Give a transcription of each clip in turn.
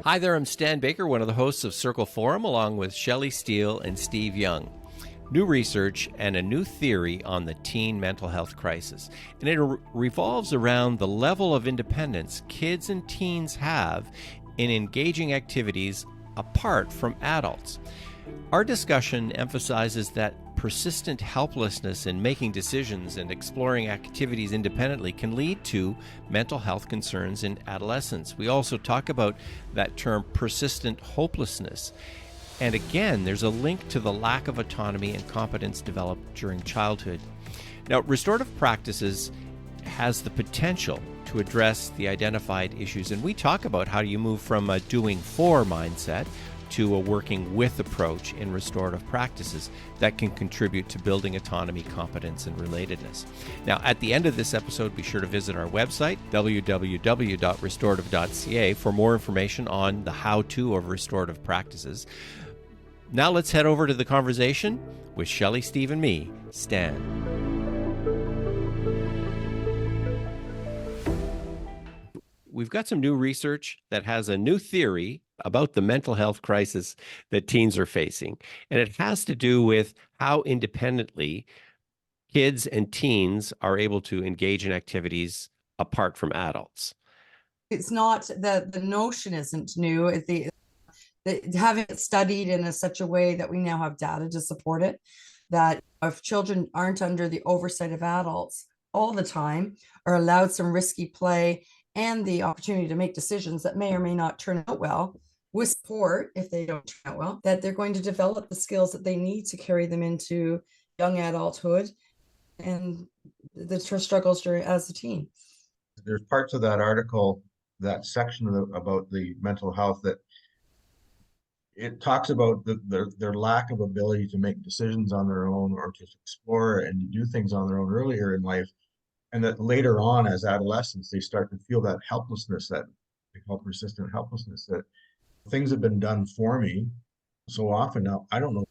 Hi there, I'm Stan Baker, one of the hosts of Circle Forum, along with Shelley Steele and Steve Young. New research and a new theory on the teen mental health crisis. And it revolves around the level of independence kids and teens have in engaging activities apart from adults. Our discussion emphasizes that persistent helplessness in making decisions and exploring activities independently can lead to mental health concerns in adolescents. We also talk about that term persistent hopelessness. And again, there's a link to the lack of autonomy and competence developed during childhood. Now, restorative practices has the potential to address the identified issues, and we talk about how you move from a doing for mindset to a working with approach in restorative practices that can contribute to building autonomy, competence, and relatedness. Now, at the end of this episode, be sure to visit our website, www.restorative.ca, for more information on the how-to of restorative practices. Now let's head over to the conversation with Shelley, Steve, and me, Stan. We've got some new research that has a new theory about the mental health crisis that teens are facing. And it has to do with how independently kids and teens are able to engage in activities apart from adults. It's not the notion isn't new. Having it studied in such a way that we now have data to support it, that if children aren't under the oversight of adults all the time, are allowed some risky play and the opportunity to make decisions that may or may not turn out well, with support if they don't turn out well, that they're going to develop the skills that they need to carry them into young adulthood and the struggles as a teen. There's parts of that article, that section about the mental health, that it talks about their lack of ability to make decisions on their own or to explore and to do things on their own earlier in life. And that later on, as adolescents, they start to feel that helplessness, that they call persistent helplessness, that things have been done for me so often now I don't know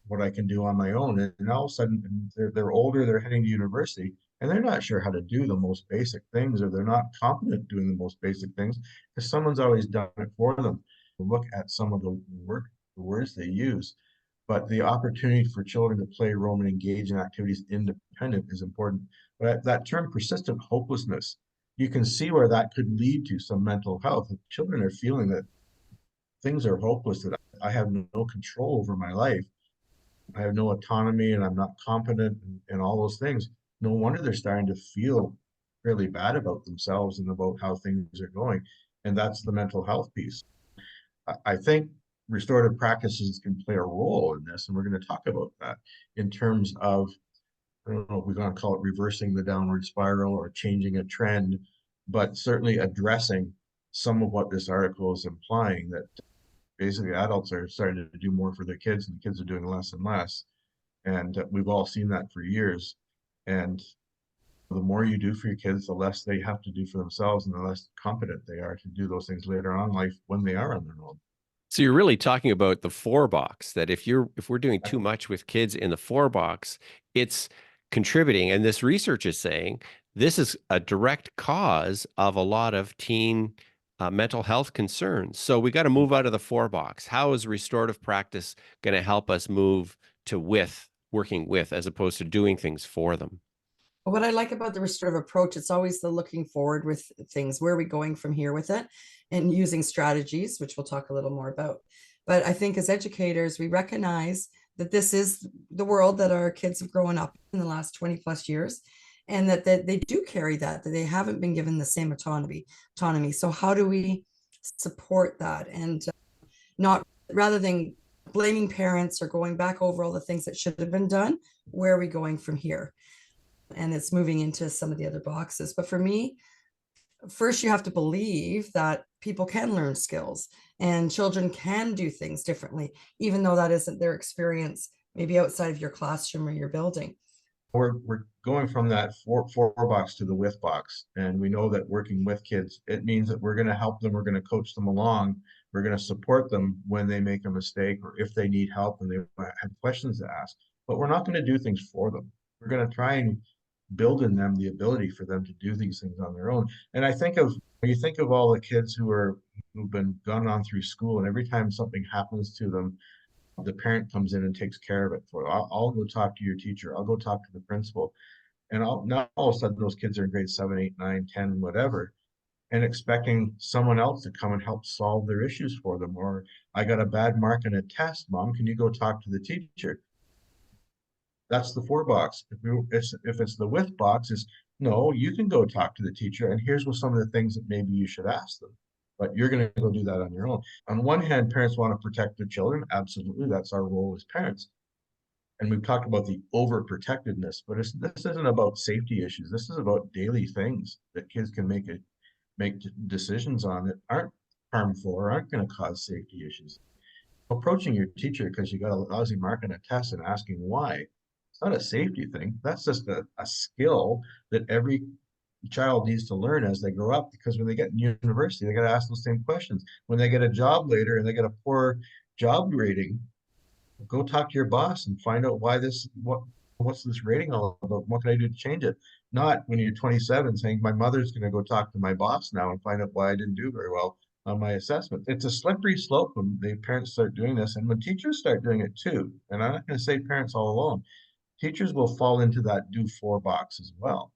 what I can do on my own. And all of a sudden, they're older, they're heading to university, and they're not sure how to do the most basic things, or they're not competent doing the most basic things because someone's always done it for them. Look at some of the words they use. But the opportunity for children to play, roam, and engage in activities independent is important. But that term persistent hopelessness, you can see where that could lead to some mental health. If children are feeling that things are hopeless, that I have no control over my life, I have no autonomy, and I'm not competent, and all those things. No wonder they're starting to feel really bad about themselves and about how things are going. And that's the mental health piece. I think restorative practices can play a role in this, and we're going to talk about that in terms of, I don't know if we're going to call it reversing the downward spiral or changing a trend, but certainly addressing some of what this article is implying, that basically adults are starting to do more for their kids and the kids are doing less and less. And we've all seen that for years. And the more you do for your kids, the less they have to do for themselves and the less competent they are to do those things later on in life when they are on their own. So you're really talking about the 4-box, that if we're doing too much with kids in the 4-box, it's contributing. And this research is saying this is a direct cause of a lot of teen mental health concerns. So we got to move out of the 4-box. How is restorative practice going to help us move to working with, as opposed to doing things for them? What I like about the restorative approach, it's always the looking forward with things. Where are we going from here with it? And using strategies, which we'll talk a little more about. But I think as educators, we recognize that this is the world that our kids have grown up in the last 20 plus years, and that they do carry that they haven't been given the same autonomy. So how do we support that? And not, rather than blaming parents or going back over all the things that should have been done, where are we going from here? And it's moving into some of the other boxes. But for me, first you have to believe that people can learn skills and children can do things differently, even though that isn't their experience, maybe outside of your classroom or your building. We're going from that four box to the with box. And we know that working with kids, it means that we're going to help them, we're going to coach them along, we're going to support them when they make a mistake or if they need help and they have questions to ask. But we're not going to do things for them. We're going to try and build in them the ability for them to do these things on their own. And I think of, when you think of all the kids who are who've been gone on through school, and every time something happens to them, the parent comes in and takes care of it for them. I'll go talk to your teacher. I'll go talk to the principal. And now all of a sudden those kids are in grade 7, 8, 9, 10, whatever, and expecting someone else to come and help solve their issues for them. Or I got a bad mark in a test, Mom, can you go talk to the teacher? That's the for box. If it's the with box, is no, you can go talk to the teacher, and here's what some of the things that maybe you should ask them. But you're going to go do that on your own. On one hand, parents want to protect their children. Absolutely, that's our role as parents. And we've talked about the overprotectiveness, but this isn't about safety issues. This is about daily things that kids can make decisions on that aren't harmful or aren't going to cause safety issues. Approaching your teacher because you got a lousy mark on a test and asking why, it's not a safety thing. That's just a skill that every child needs to learn as they grow up, because when they get in university, they got to ask those same questions. When they get a job later and they get a poor job rating, go talk to your boss and find out what's this rating all about? What can I do to change it? Not when you're 27 saying my mother's going to go talk to my boss now and find out why I didn't do very well on my assessment. It's a slippery slope when the parents start doing this, and when teachers start doing it too. And I'm not going to say parents all alone. Teachers will fall into that do for box as well.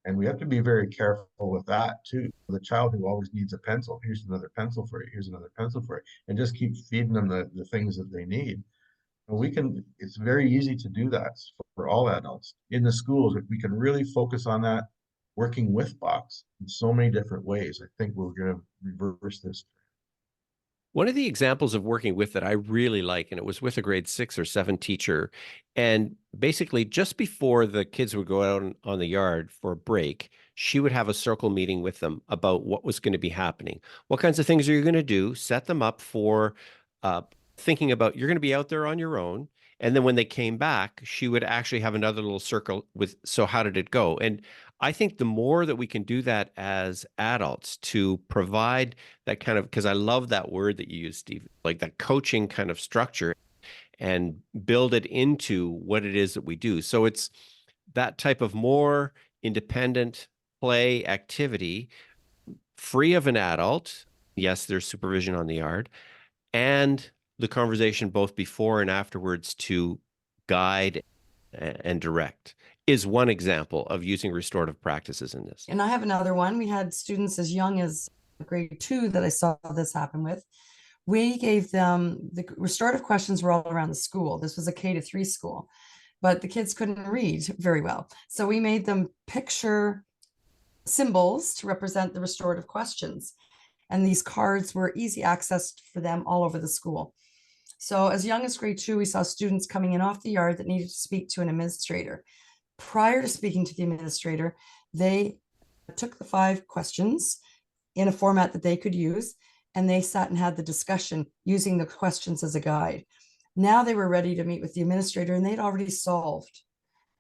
And we have to be very careful with that too. The child who always needs a pencil, here's another pencil for you, here's another pencil for you, and just keep feeding them the things that they need. It's very easy to do that for all adults. In the schools, if we can really focus on that, working with box in so many different ways, I think we're going to reverse this. One of the examples of working with that I really like, and it was with a grade 6 or 7 teacher. And basically, just before the kids would go out on the yard for a break, she would have a circle meeting with them about what was going to be happening. What kinds of things are you going to do? Set them up for thinking about you're going to be out there on your own. And then when they came back, she would actually have another little circle with, so how did it go? And I think the more that we can do that as adults to provide that kind of, because I love that word that you use, Steve, like that coaching kind of structure, and build it into what it is that we do. So it's that type of more independent play activity, free of an adult. Yes, there's supervision on the yard, and the conversation both before and afterwards to guide and direct is one example of using restorative practices in this. And I have another one. We had students as young as grade 2 that I saw this happen with. We gave them the restorative questions were all around the school. This was a K-3 school, but the kids couldn't read very well. So we made them picture symbols to represent the restorative questions. And these cards were easy access for them all over the school. So as young as grade 2, we saw students coming in off the yard that needed to speak to an administrator. Prior to speaking to the administrator, they took the 5 questions in a format that they could use, and they sat and had the discussion using the questions as a guide. Now they were ready to meet with the administrator, and they'd already solved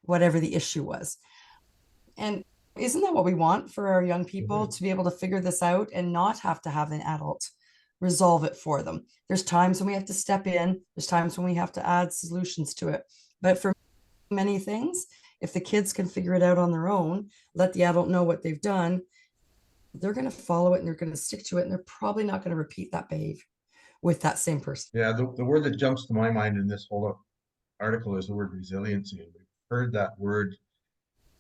whatever the issue was. And isn't that what we want for our young people, to be able to figure this out and not have to have an adult resolve it for them? There's times when we have to step in, there's times when we have to add solutions to it. But for many things, if the kids can figure it out on their own, let the adult know what they've done, they're going to follow it and they're going to stick to it. And they're probably not going to repeat that behavior with that same person. Yeah, the word that jumps to my mind in this whole article is the word resiliency. And we've heard that word.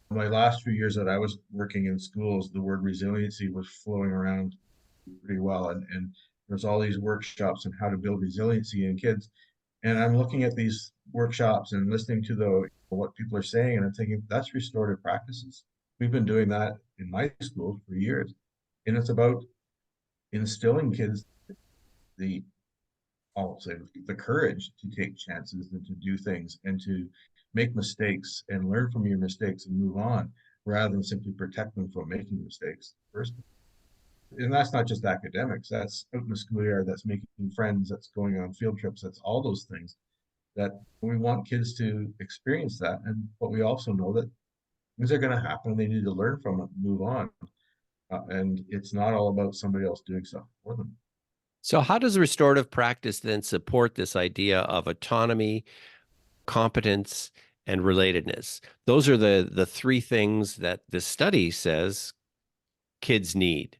My last few years that I was working in schools, the word resiliency was flowing around pretty well. And there's all these workshops on how to build resiliency in kids. And I'm looking at these workshops and listening to what people are saying, and I'm thinking that's restorative practices. We've been doing that in my schools for years. And it's about instilling kids I'll say the courage to take chances and to do things and to make mistakes and learn from your mistakes and move on, rather than simply protect them from making mistakes first. And that's not just academics, that's out in the schoolyard, that's making friends, that's going on field trips, that's all those things that we want kids to experience that. But we also know that things are going to happen, they need to learn from it and move on. And it's not all about somebody else doing stuff for them. So how does restorative practice then support this idea of autonomy, competence, and relatedness? Those are the 3 things that this study says kids need.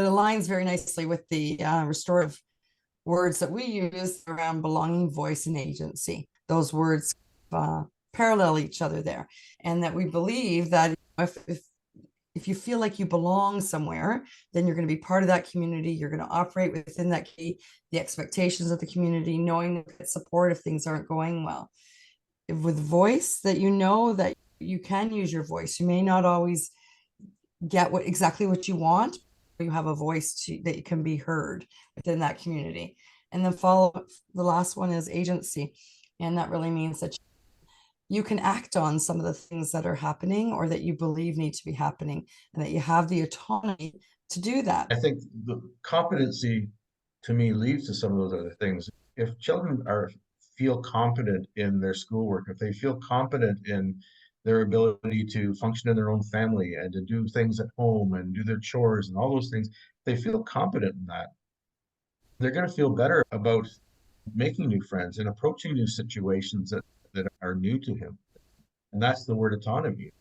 aligns very nicely with the restorative words that we use around belonging, voice, and agency. Those words parallel each other there, and that we believe that if you feel like you belong somewhere, then you're going to be part of that community. You're going to operate within that key, the expectations of the community, knowing that support if things aren't going well. With voice, that you know that you can use your voice. You may not always get exactly what you want. You have a voice that can be heard within that community. And then the last one is agency. And that really means that you can act on some of the things that are happening or that you believe need to be happening, and that you have the autonomy to do that. I think the competency to me leads to some of those other things. If children feel confident in their schoolwork, if they feel confident in their ability to function in their own family and to do things at home and do their chores and all those things, they feel confident in that, they're going to feel better about making new friends and approaching new situations that are new to him. And that's the word autonomy.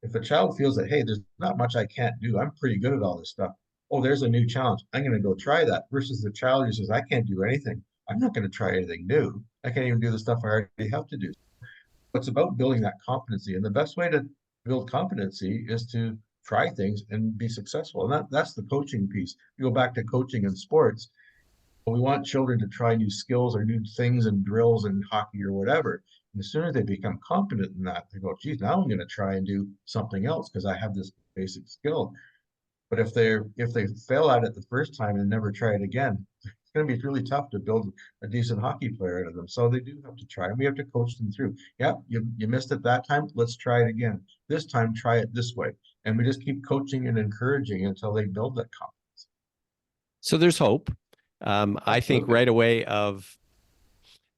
If a child feels that, hey, there's not much I can't do, I'm pretty good at all this stuff. Oh, there's a new challenge, I'm going to go try that. Versus the child who says, I can't do anything, I'm not going to try anything new. I can't even do the stuff I already have to do. It's about building that competency. And the best way to build competency is to try things and be successful. And that's the coaching piece. You go back to coaching in sports. We want children to try new skills or new things and drills in hockey or whatever. And as soon as they become competent in that, they go, geez, now I'm going to try and do something else because I have this basic skill. But if they fail at it the first time and never try it again, it's going to be really tough to build a decent hockey player out of them. So they do have to try, and we have to coach them through. Yeah, you missed it that time. Let's try it again. This time, try it this way. And we just keep coaching and encouraging until they build that confidence. So there's hope. I think right away of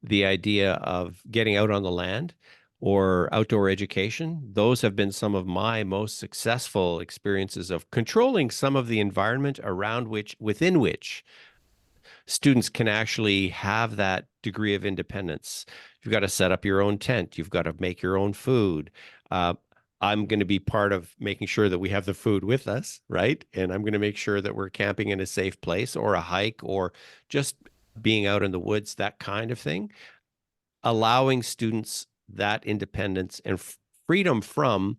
the idea of getting out on the land or outdoor education. Those have been some of my most successful experiences of controlling some of the environment within which students can actually have that degree of independence. You've got to set up your own tent. You've got to make your own food. I'm going to be part of making sure that we have the food with us, right? And I'm going to make sure that we're camping in a safe place or a hike or just being out in the woods, that kind of thing. Allowing students that independence and freedom from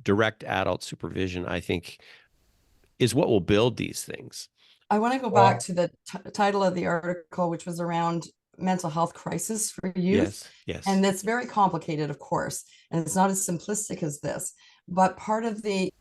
direct adult supervision, I think, is what will build these things. I want to go back to the title of the article, which was around mental health crisis for youth. Yes. And it's very complicated, of course, and it's not as simplistic as this. But part of the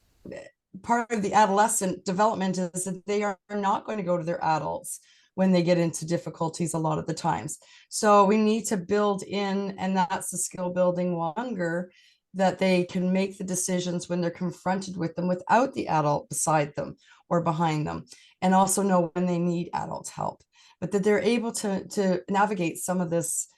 adolescent development is that they are not going to go to their adults when they get into difficulties a lot of the times. So we need to build in, and that's the skill building longer, that they can make the decisions when they're confronted with them without the adult beside them or behind them, and also know when they need adult help, but that they're able to navigate some of this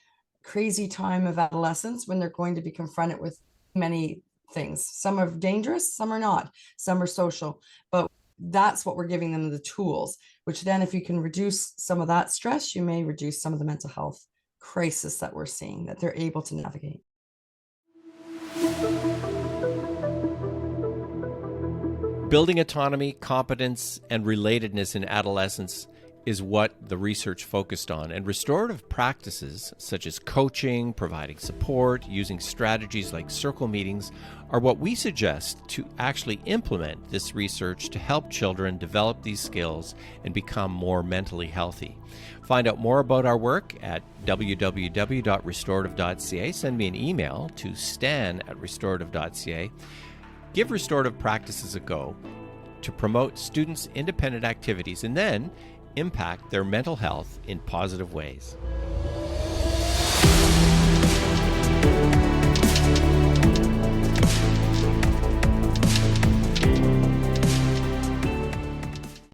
crazy time of adolescence when they're going to be confronted with many things. Some are dangerous, some are not, some are social, but that's what we're giving them, the tools, which then if you can reduce some of that stress, you may reduce some of the mental health crisis that we're seeing, that they're able to navigate. Building autonomy, competence, and relatedness in adolescence is what the research focused on. And restorative practices such as coaching, providing support, using strategies like circle meetings are what we suggest to actually implement this research to help children develop these skills and become more mentally healthy. Find out more about our work at www.restorative.ca. Send me an email to stan@restorative.ca. Give restorative practices a go to promote students' independent activities and then impact their mental health in positive ways.